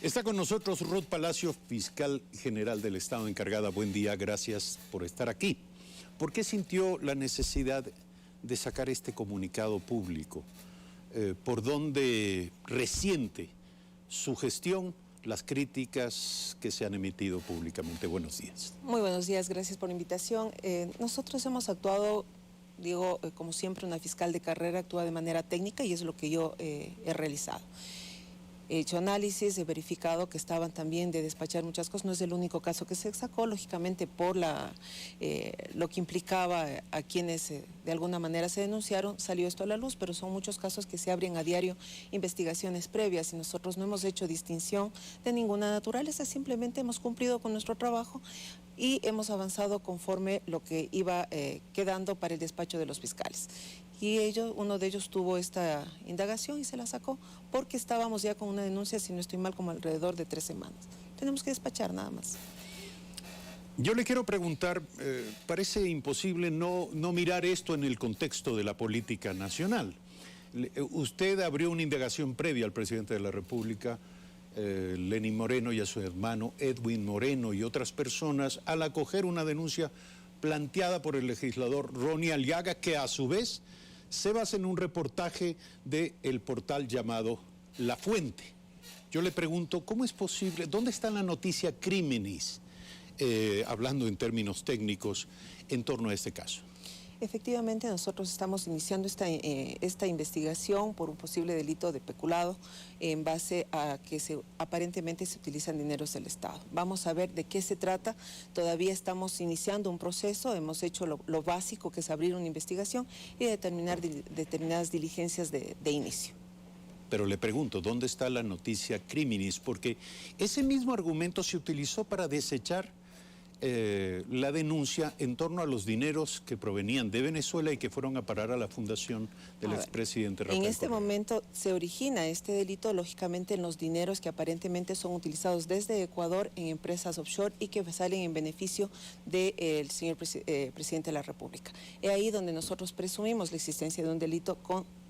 Está con nosotros Ruth Palacio, fiscal general del Estado encargada. Buen día, gracias por estar aquí. ¿Por qué sintió la necesidad de sacar este comunicado público? ¿Por dónde resiente su gestión las críticas que se han emitido públicamente? Buenos días. Muy buenos días, gracias por la invitación. Nosotros hemos actuado, digo, como siempre una fiscal de carrera actúa de manera técnica y es lo que yo he realizado. He hecho análisis, he verificado que estaban también de despachar muchas cosas. No es el único caso que se sacó, lógicamente por lo que implicaba a quienes de alguna manera se denunciaron, salió esto a la luz, pero son muchos casos que se abren a diario investigaciones previas y nosotros no hemos hecho distinción de ninguna naturaleza, simplemente hemos cumplido con nuestro trabajo y hemos avanzado conforme lo que iba quedando para el despacho de los fiscales. Y uno de ellos tuvo esta indagación y se la sacó porque estábamos ya con una denuncia, si no estoy mal, como alrededor de 3 semanas. Tenemos que despachar nada más. Yo le quiero preguntar, parece imposible no mirar esto en el contexto de la política nacional. Usted abrió una indagación previa al presidente de la República, Lenín Moreno, y a su hermano Edwin Moreno y otras personas al acoger una denuncia planteada por el legislador Ronnie Aliaga, que a su vez se basa en un reportaje del portal llamado La Fuente. Yo le pregunto, ¿cómo es posible? ¿Dónde está la noticia criminis, hablando en términos técnicos, en torno a este caso? Efectivamente, nosotros estamos iniciando esta investigación por un posible delito de peculado en base a que aparentemente se utilizan dineros del Estado. Vamos a ver de qué se trata. Todavía estamos iniciando un proceso, hemos hecho lo básico, que es abrir una investigación y determinar determinadas diligencias de inicio. Pero le pregunto, ¿dónde está la noticia criminis? Porque ese mismo argumento se utilizó para desechar la denuncia en torno a los dineros que provenían de Venezuela y que fueron a parar a la fundación del expresidente Rafael Correa. En este Correa. momento se origina este delito, lógicamente, en los dineros que aparentemente son utilizados desde Ecuador en empresas offshore y que salen en beneficio del señor presidente de la República. Es ahí donde nosotros presumimos la existencia de un delito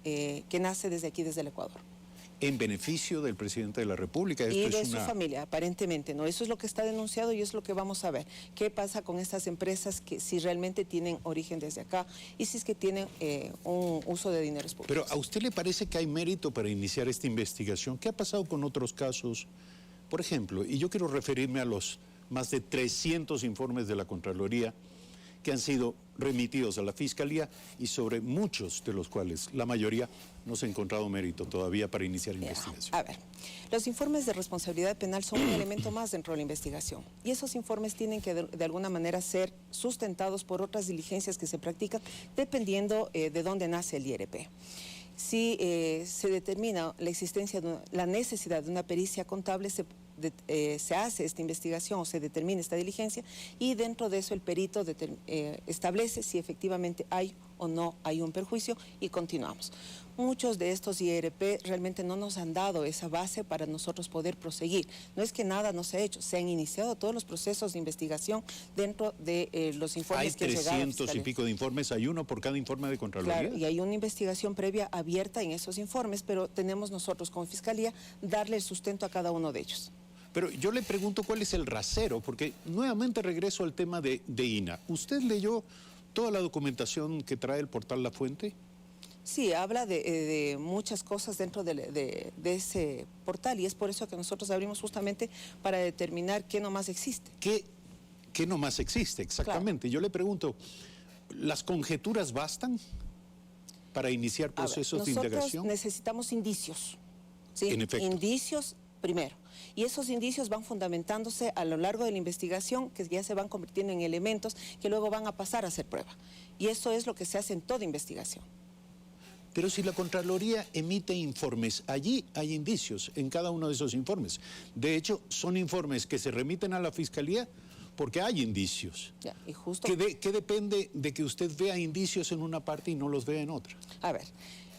que nace desde aquí, desde el Ecuador. En beneficio del presidente de la República. Y de su familia, aparentemente, ¿no? Eso es lo que está denunciado y es lo que vamos a ver. ¿Qué pasa con estas empresas que si realmente tienen origen desde acá y si es que tienen un uso de dineros públicos? Pero ¿a usted le parece que hay mérito para iniciar esta investigación? ¿Qué ha pasado con otros casos? Por ejemplo, y yo quiero referirme a los más de 300 informes de la Contraloría que han sido remitidos a la Fiscalía y sobre muchos de los cuales, la mayoría, no se ha encontrado mérito todavía para iniciar investigación. A ver, los informes de responsabilidad penal son un elemento más dentro de la investigación y esos informes tienen que de alguna manera ser sustentados por otras diligencias que se practican dependiendo de dónde nace el IRP. Si se determina la existencia la necesidad de una pericia contable, se hace esta investigación o se determina esta diligencia y dentro de eso el perito establece si efectivamente hay o no hay un perjuicio y continuamos. Muchos de estos IRP realmente no nos han dado esa base para nosotros poder proseguir. No es que nada no se ha hecho, se han iniciado todos los procesos de investigación dentro de los informes que han llegado. Hay 300 y pico de informes, hay uno por cada informe de Contraloría. Claro, y hay una investigación previa abierta en esos informes, pero tenemos nosotros como Fiscalía darle el sustento a cada uno de ellos. Pero yo le pregunto cuál es el rasero, porque nuevamente regreso al tema de INA. ¿Usted leyó toda la documentación que trae el portal La Fuente? Sí, habla de muchas cosas dentro de ese portal y es por eso que nosotros abrimos justamente para determinar qué nomás existe. ¿Qué nomás existe? Exactamente. Claro. Yo le pregunto, ¿las conjeturas bastan para iniciar procesos de indagación? Nosotros necesitamos indicios, ¿sí? En efecto. Indicios primero. Y esos indicios van fundamentándose a lo largo de la investigación, que ya se van convirtiendo en elementos que luego van a pasar a ser prueba. Y eso es lo que se hace en toda investigación. Pero si la Contraloría emite informes, allí hay indicios en cada uno de esos informes. De hecho, son informes que se remiten a la Fiscalía porque hay indicios. Ya, y justo... ¿Qué depende de que usted vea indicios en una parte y no los vea en otra? A ver,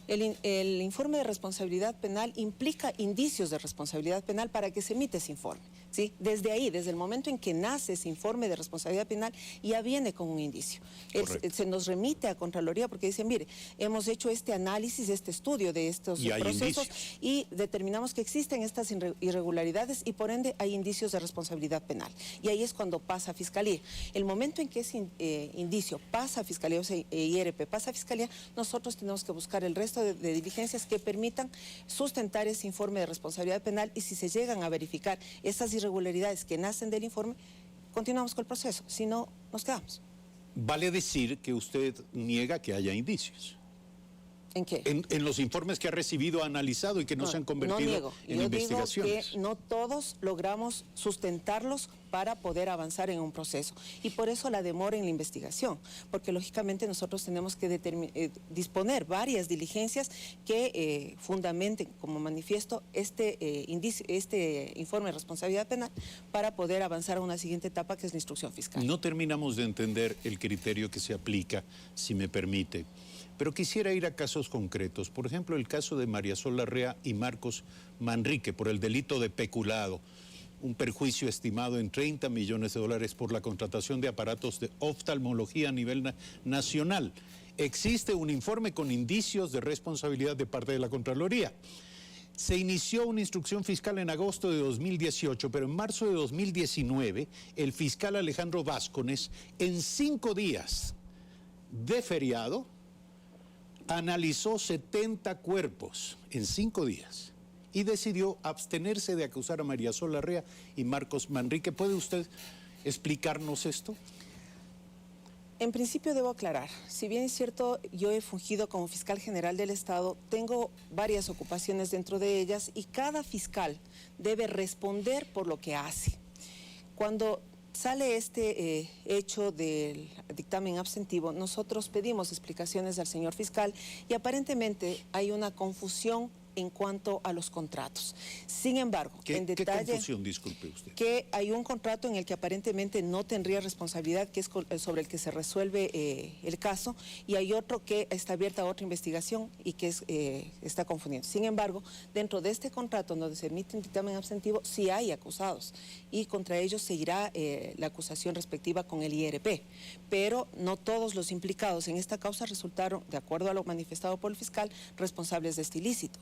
El informe de responsabilidad penal implica indicios de responsabilidad penal para que se emita ese informe, ¿sí? Desde ahí, desde el momento en que nace ese informe de responsabilidad penal, ya viene con un indicio. Se nos remite a Contraloría porque dicen, mire, hemos hecho este análisis, este estudio de estos procesos y determinamos que existen estas irregularidades y por ende hay indicios de responsabilidad penal. Y ahí es cuando pasa a Fiscalía. El momento en que ese indicio pasa a Fiscalía, o sea, IRP pasa a Fiscalía, nosotros tenemos que buscar el resto de diligencias que permitan sustentar ese informe de responsabilidad penal y si se llegan a verificar esas irregularidades que nacen del informe, continuamos con el proceso, si no, nos quedamos. Vale decir que usted niega que haya indicios. ¿En qué? En los informes que ha recibido, ha analizado y que no se han convertido en investigaciones. Digo que no todos logramos sustentarlos para poder avanzar en un proceso. Y por eso la demora en la investigación, porque lógicamente nosotros tenemos que disponer varias diligencias que fundamenten como manifiesto este informe de responsabilidad penal para poder avanzar a una siguiente etapa que es la instrucción fiscal. No terminamos de entender el criterio que se aplica, si me permite. Pero quisiera ir a casos concretos. Por ejemplo, el caso de María Sol Larrea y Marcos Manrique por el delito de peculado. Un perjuicio estimado en $30 millones por la contratación de aparatos de oftalmología a nivel nacional. Existe un informe con indicios de responsabilidad de parte de la Contraloría. Se inició una instrucción fiscal en agosto de 2018, pero en marzo de 2019, el fiscal Alejandro Vázquez, en 5 días de feriado, analizó 70 cuerpos en 5 días y decidió abstenerse de acusar a María Sol Larrea y Marcos Manrique. ¿Puede usted explicarnos esto? En principio debo aclarar, si bien es cierto, yo he fungido como fiscal general del Estado, tengo varias ocupaciones dentro de ellas y cada fiscal debe responder por lo que hace. Cuando sale este hecho del dictamen abstentivo, nosotros pedimos explicaciones al señor fiscal y aparentemente hay una confusión en cuanto a los contratos. Sin embargo, en detalle... ¿Qué confusión, disculpe usted? Que hay un contrato en el que aparentemente no tendría responsabilidad, que es sobre el que se resuelve el caso, y hay otro que está abierta a otra investigación y que está confundiendo. Sin embargo, dentro de este contrato donde se emite un dictamen abstentivo, sí hay acusados, y contra ellos se irá la acusación respectiva con el IRP. Pero no todos los implicados en esta causa resultaron, de acuerdo a lo manifestado por el fiscal, responsables de este ilícito.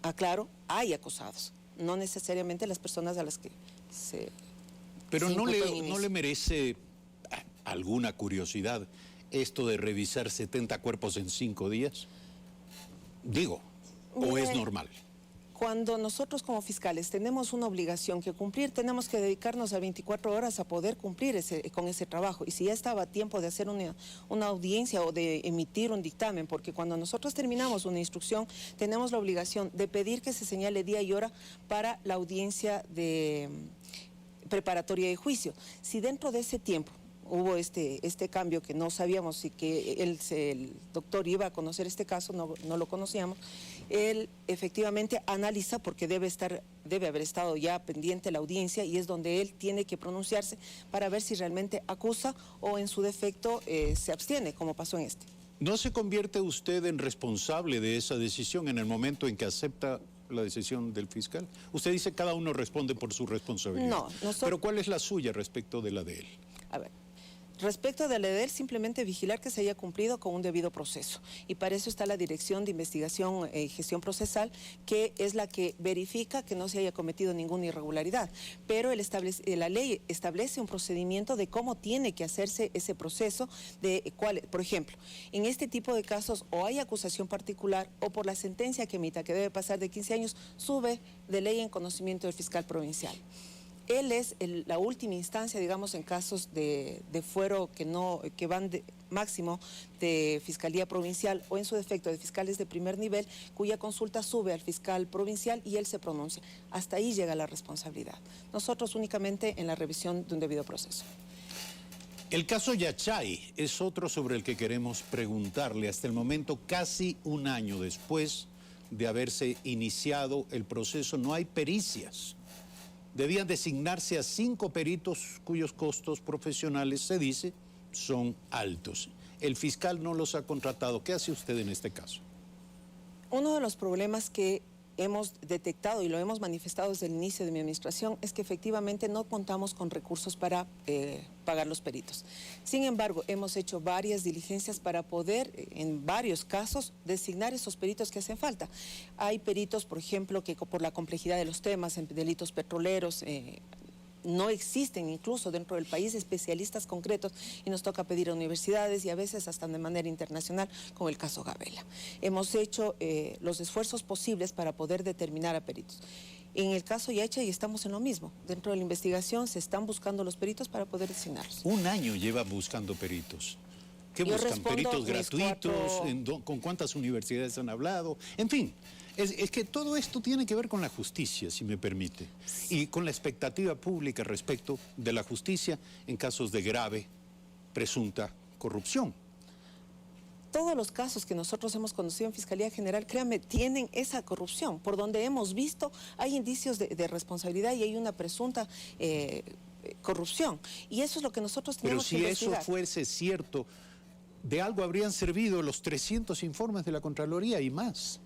Aclaro, hay acusados, no necesariamente las personas a las que se... Pero ¿no le merece alguna curiosidad esto de revisar 70 cuerpos en 5 días? Digo, ¿o es normal? Cuando nosotros como fiscales tenemos una obligación que cumplir, tenemos que dedicarnos a 24 horas a poder cumplir con ese trabajo. Y si ya estaba a tiempo de hacer una audiencia o de emitir un dictamen, porque cuando nosotros terminamos una instrucción, tenemos la obligación de pedir que se señale día y hora para la audiencia de preparatoria de juicio. Si dentro de ese tiempo hubo este cambio que no sabíamos y que el doctor iba a conocer este caso, no lo conocíamos, él efectivamente analiza porque debe haber estado ya pendiente la audiencia y es donde él tiene que pronunciarse para ver si realmente acusa o en su defecto se abstiene, como pasó en este. ¿No se convierte usted en responsable de esa decisión en el momento en que acepta la decisión del fiscal? Usted dice cada uno responde por su responsabilidad. No, pero ¿cuál es la suya respecto de la de él? A ver. Respecto de la de él, simplemente vigilar que se haya cumplido con un debido proceso. Y para eso está la Dirección de Investigación y Gestión Procesal, que es la que verifica que no se haya cometido ninguna irregularidad. Pero la ley establece un procedimiento de cómo tiene que hacerse ese proceso, por ejemplo, en este tipo de casos o hay acusación particular o por la sentencia que emita, que debe pasar de 15 años, sube de ley en conocimiento del fiscal provincial. Él es la última instancia, digamos, en casos de fuero que van máximo de Fiscalía Provincial o en su defecto de fiscales de primer nivel, cuya consulta sube al fiscal provincial y él se pronuncia. Hasta ahí llega la responsabilidad. Nosotros únicamente en la revisión de un debido proceso. El caso Yachay es otro sobre el que queremos preguntarle. Hasta el momento, casi un año después de haberse iniciado el proceso, no hay pericias. Debían designarse a 5 peritos cuyos costos profesionales, se dice, son altos. El fiscal no los ha contratado. ¿Qué hace usted en este caso? Uno de los problemas que hemos detectado y lo hemos manifestado desde el inicio de mi administración es que efectivamente no contamos con recursos para pagar los peritos. Sin embargo, hemos hecho varias diligencias para poder, en varios casos, designar esos peritos que hacen falta. Hay peritos, por ejemplo, que por la complejidad de los temas, en delitos petroleros, no existen incluso dentro del país especialistas concretos y nos toca pedir a universidades y a veces hasta de manera internacional, como el caso Gabela. Hemos hecho los esfuerzos posibles para poder determinar a peritos. En el caso Yacha y estamos en lo mismo. Dentro de la investigación se están buscando los peritos para poder designarlos. Un año lleva buscando peritos. ¿Qué buscan? ¿Peritos gratuitos? ¿Con cuántas universidades han hablado? En fin, es que todo esto tiene que ver con la justicia, si me permite, y con la expectativa pública respecto de la justicia en casos de grave, presunta corrupción. Todos los casos que nosotros hemos conocido en Fiscalía General, créanme, tienen esa corrupción. Por donde hemos visto, hay indicios de responsabilidad y hay una presunta corrupción. Y eso es lo que nosotros tenemos que investigar. Pero si eso fuese cierto, de algo habrían servido los 300 informes de la Contraloría y más.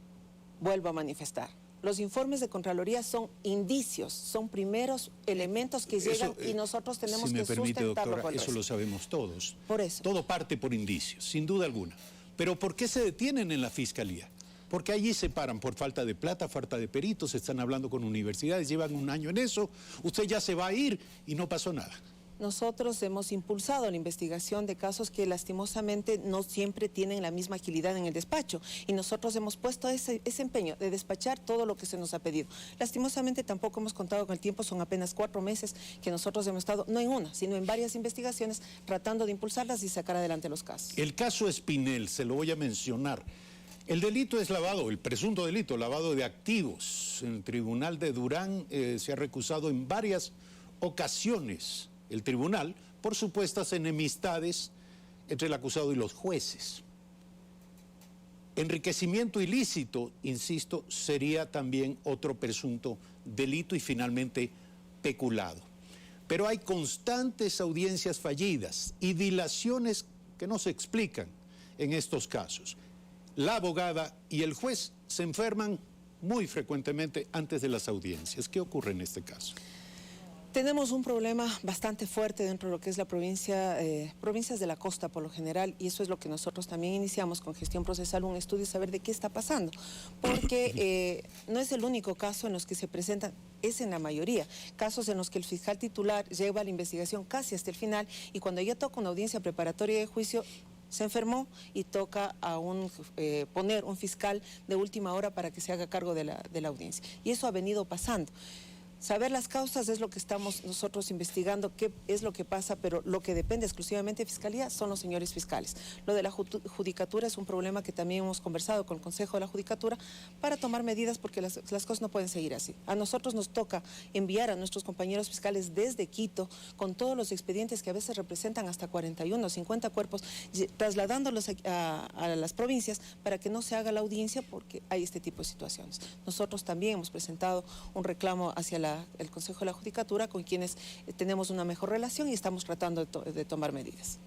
Vuelvo a manifestar. Los informes de Contraloría son indicios, son primeros elementos que llegan y nosotros tenemos que sustentarlo. Si me permite, doctora, eso lo sabemos todos. Por eso. Todo parte por indicios, sin duda alguna. Pero ¿por qué se detienen en la Fiscalía? Porque allí se paran por falta de plata, falta de peritos, están hablando con universidades, llevan un año en eso, usted ya se va a ir y no pasó nada. Nosotros hemos impulsado la investigación de casos que lastimosamente no siempre tienen la misma agilidad en el despacho y nosotros hemos puesto ese empeño de despachar todo lo que se nos ha pedido. Lastimosamente tampoco hemos contado con el tiempo, son apenas 4 meses que nosotros hemos estado, no en una, sino en varias investigaciones, tratando de impulsarlas y sacar adelante los casos. El caso Espinel, se lo voy a mencionar. El delito es lavado, el presunto delito, lavado de activos. En el tribunal de Durán se ha recusado en varias ocasiones el tribunal por supuestas enemistades entre el acusado y los jueces. Enriquecimiento ilícito, insisto, sería también otro presunto delito y finalmente peculado. Pero hay constantes audiencias fallidas y dilaciones que no se explican en estos casos. La abogada y el juez se enferman muy frecuentemente antes de las audiencias. ¿Qué ocurre en este caso? Tenemos un problema bastante fuerte dentro de lo que es la provincias de la costa por lo general, y eso es lo que nosotros también iniciamos con gestión procesal, un estudio, saber de qué está pasando, porque no es el único caso en los que se presentan, es en la mayoría, casos en los que el fiscal titular lleva la investigación casi hasta el final y cuando ya toca una audiencia preparatoria de juicio, se enfermó y toca a poner un fiscal de última hora para que se haga cargo de la audiencia, y eso ha venido pasando. Saber las causas es lo que estamos nosotros investigando, qué es lo que pasa, pero lo que depende exclusivamente de Fiscalía son los señores fiscales. Lo de la Judicatura es un problema que también hemos conversado con el Consejo de la Judicatura para tomar medidas porque las cosas no pueden seguir así. A nosotros nos toca enviar a nuestros compañeros fiscales desde Quito con todos los expedientes que a veces representan hasta 41 o 50 cuerpos, trasladándolos a las provincias para que no se haga la audiencia porque hay este tipo de situaciones. Nosotros también hemos presentado un reclamo hacia el Consejo de la Judicatura, con quienes tenemos una mejor relación y estamos tratando de tomar medidas.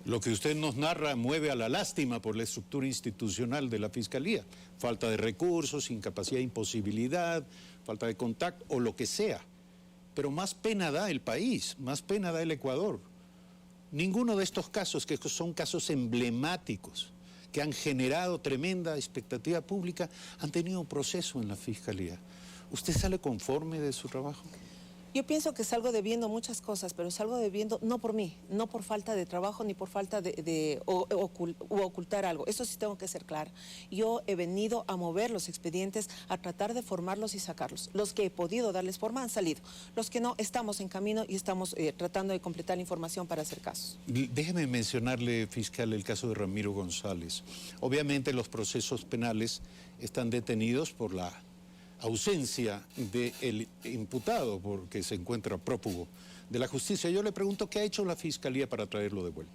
Lo que usted nos narra mueve a la lástima por la estructura institucional de la Fiscalía. Falta de recursos, incapacidad, imposibilidad, falta de contacto o lo que sea. Pero más pena da el país, más pena da el Ecuador. Ninguno de estos casos, que son casos emblemáticos, que han generado tremenda expectativa pública, han tenido un proceso en la Fiscalía. ¿Usted sale conforme de su trabajo? Yo pienso que salgo debiendo muchas cosas, pero salgo debiendo no por mí, no por falta de trabajo ni por falta de ocultar algo. Eso sí tengo que ser clara. Yo he venido a mover los expedientes, a tratar de formarlos y sacarlos. Los que he podido darles forma han salido. Los que no, estamos en camino y estamos tratando de completar la información para hacer casos. Déjeme mencionarle, fiscal, el caso de Ramiro González. Obviamente los procesos penales están detenidos por la ausencia del imputado porque se encuentra prófugo de la justicia. Yo le pregunto, ¿qué ha hecho la Fiscalía para traerlo de vuelta?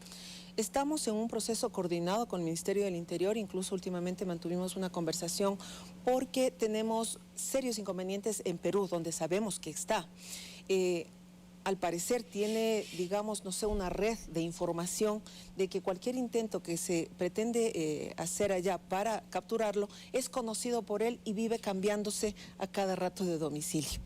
Estamos en un proceso coordinado con el Ministerio del Interior, incluso últimamente mantuvimos una conversación porque tenemos serios inconvenientes en Perú, donde sabemos que está. al parecer tiene, digamos, no sé, una red de información de que cualquier intento que se pretende hacer allá para capturarlo es conocido por él y vive cambiándose a cada rato de domicilio.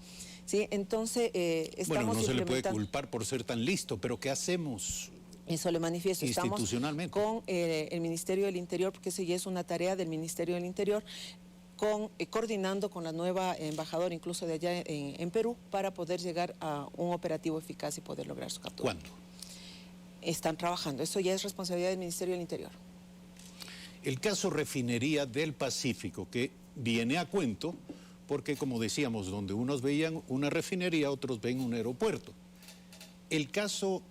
¿Sí? Entonces, estamos bueno, no se le puede culpar por ser tan listo, pero ¿qué hacemos? Eso le manifiesto. Institucionalmente. Estamos con el Ministerio del Interior, porque eso ya es una tarea del Ministerio del Interior, coordinando con la nueva embajadora, incluso de allá en Perú, para poder llegar a un operativo eficaz y poder lograr su captura. ¿Cuándo? Están trabajando. Eso ya es responsabilidad del Ministerio del Interior. El caso Refinería del Pacífico, que viene a cuento, porque como decíamos, donde unos veían una refinería, otros ven un aeropuerto. El caso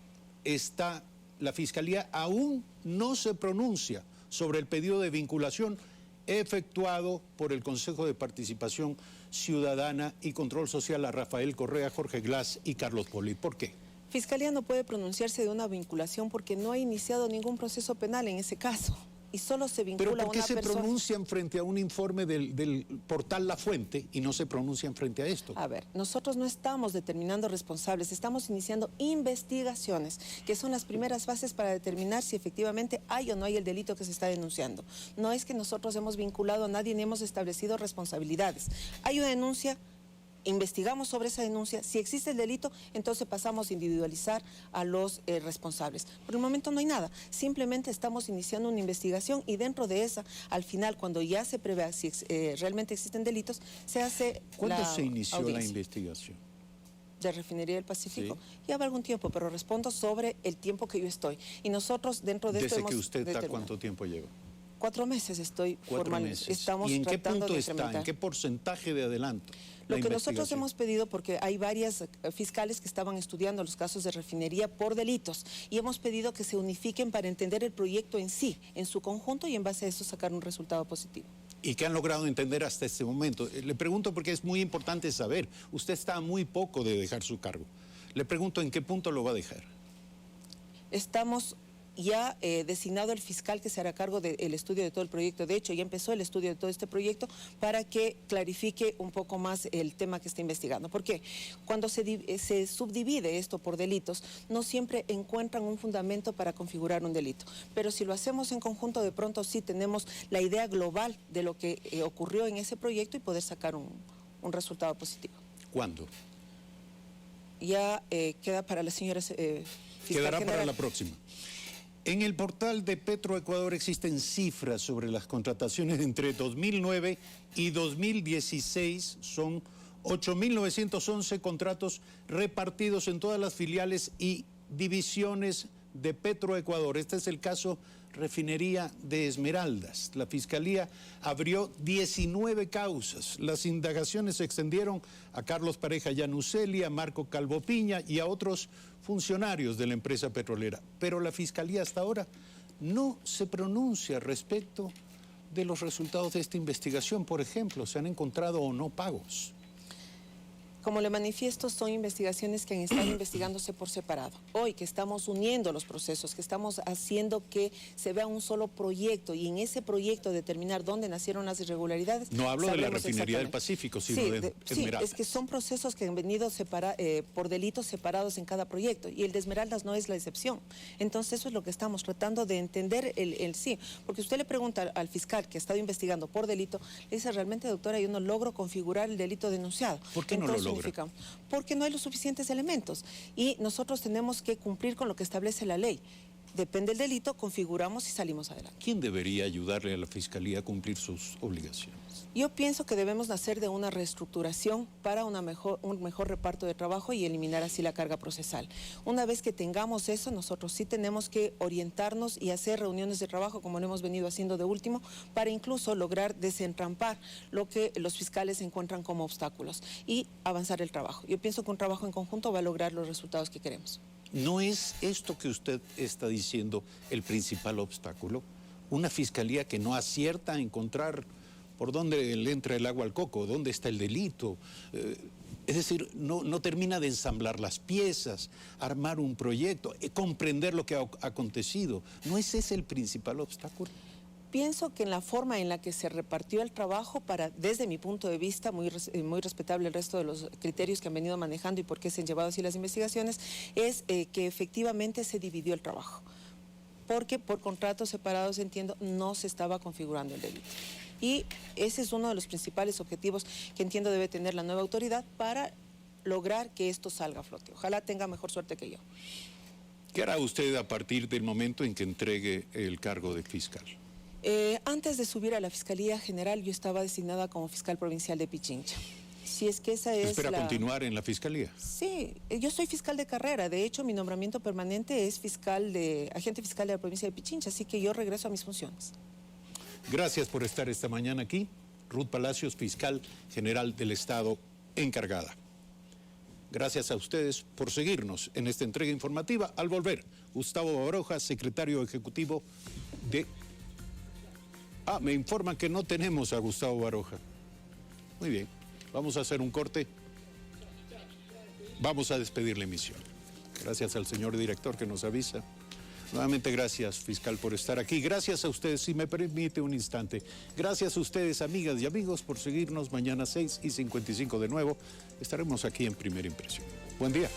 está, la Fiscalía aún no se pronuncia sobre el pedido de vinculación efectuado por el Consejo de Participación Ciudadana y Control Social a Rafael Correa, Jorge Glass y Carlos Polit. ¿Por qué? Fiscalía no puede pronunciarse de una vinculación porque no ha iniciado ningún proceso penal en ese caso. Y solo se vincula a una persona. ¿Pero por qué se pronuncian frente a un informe del portal La Fuente y no se pronuncian frente a esto? A ver, nosotros no estamos determinando responsables, estamos iniciando investigaciones, que son las primeras fases para determinar si efectivamente hay o no hay el delito que se está denunciando. No es que nosotros hemos vinculado a nadie ni hemos establecido responsabilidades. Hay una denuncia, investigamos sobre esa denuncia, si existe el delito, entonces pasamos a individualizar a los responsables. Por el momento no hay nada, simplemente estamos iniciando una investigación y dentro de esa, al final, cuando ya se prevea si realmente existen delitos, se hace ¿Cuándo se inició la investigación? De Refinería del Pacífico. Sí. Lleva algún tiempo, pero respondo sobre el tiempo que yo estoy. Y nosotros dentro de esto ¿Desde que usted está cuánto tiempo lleva? 4 meses estoy 4 meses. Estamos ¿Y en qué tratando punto de está? incrementar. ¿En qué porcentaje de adelanto? Lo que nosotros hemos pedido, porque hay varias fiscales que estaban estudiando los casos de refinería por delitos, y hemos pedido que se unifiquen para entender el proyecto en sí, en su conjunto, y en base a eso sacar un resultado positivo. ¿Y qué han logrado entender hasta este momento? Le pregunto porque es muy importante saber. Usted está a muy poco de dejar su cargo. Le pregunto en qué punto lo va a dejar. Estamos ya designado el fiscal que se hará cargo del estudio de todo el proyecto. De hecho, ya empezó el estudio de todo este proyecto para que clarifique un poco más el tema que está investigando. Porque cuando se subdivide esto por delitos, no siempre encuentran un fundamento para configurar un delito. Pero si lo hacemos en conjunto, de pronto sí tenemos la idea global de lo que ocurrió en ese proyecto y poder sacar un resultado positivo. ¿Cuándo? Ya queda para la señora fiscal Quedará general. para la próxima. En el portal de Petroecuador existen cifras sobre las contrataciones entre 2009 y 2016. Son 8.911 contratos repartidos en todas las filiales y divisiones de Petroecuador. Este es el caso Refinería de Esmeraldas. La Fiscalía abrió 19 causas. Las indagaciones se extendieron a Carlos Pareja Llanuselli, a Marco Calvo Piña y a otros funcionarios de la empresa petrolera. Pero la Fiscalía hasta ahora no se pronuncia respecto de los resultados de esta investigación. Por ejemplo, ¿se han encontrado o no pagos? Como le manifiesto, son investigaciones que han estado investigándose por separado. Hoy que estamos uniendo los procesos, que estamos haciendo que se vea un solo proyecto y en ese proyecto determinar dónde nacieron las irregularidades. No hablo de la Refinería del Pacífico, sino de Esmeraldas. Sí, es que son procesos que han venido por delitos separados en cada proyecto y el de Esmeraldas no es la excepción. Entonces eso es lo que estamos tratando de entender el sí. Porque usted le pregunta al fiscal que ha estado investigando por delito, le dice, realmente, doctora, yo no logro configurar el delito denunciado. ¿Por qué no lo logra? Porque no hay los suficientes elementos y nosotros tenemos que cumplir con lo que establece la ley. Depende del delito, configuramos y salimos adelante. ¿Quién debería ayudarle a la Fiscalía a cumplir sus obligaciones? Yo pienso que debemos nacer de una reestructuración para un mejor reparto de trabajo y eliminar así la carga procesal. Una vez que tengamos eso, nosotros sí tenemos que orientarnos y hacer reuniones de trabajo, como lo hemos venido haciendo de último, para incluso lograr desentrampar lo que los fiscales encuentran como obstáculos y avanzar el trabajo. Yo pienso que un trabajo en conjunto va a lograr los resultados que queremos. ¿No es esto que usted está diciendo el principal obstáculo? Una Fiscalía que no acierta a encontrar por dónde le entra el agua al coco, dónde está el delito. Es decir, no termina de ensamblar las piezas, armar un proyecto, comprender lo que ha acontecido. ¿No es ese el principal obstáculo? Pienso que en la forma en la que se repartió el trabajo, desde mi punto de vista, muy respetable el resto de los criterios que han venido manejando y por qué se han llevado así las investigaciones, es que efectivamente se dividió el trabajo. Porque por contratos separados, entiendo, no se estaba configurando el delito. Y ese es uno de los principales objetivos que entiendo debe tener la nueva autoridad para lograr que esto salga a flote. Ojalá tenga mejor suerte que yo. ¿Qué hará usted a partir del momento en que entregue el cargo de fiscal? Antes de subir a la Fiscalía General, yo estaba designada como fiscal provincial de Pichincha. Si es que esa es ¿Espera continuar en la Fiscalía? Sí, yo soy fiscal de carrera. De hecho, mi nombramiento permanente es agente fiscal de la provincia de Pichincha, así que yo regreso a mis funciones. Gracias por estar esta mañana aquí. Ruth Palacios, fiscal general del Estado encargada. Gracias a ustedes por seguirnos en esta entrega informativa. Al volver, Gustavo Baroja, secretario ejecutivo de... me informan que no tenemos a Gustavo Baroja. Muy bien, vamos a hacer un corte. Vamos a despedir la emisión. Gracias al señor director que nos avisa. Nuevamente gracias, fiscal, por estar aquí. Gracias a ustedes, si me permite un instante. Gracias a ustedes, amigas y amigos, por seguirnos. Mañana 6:55 de nuevo estaremos aquí en Primera Impresión. Buen día.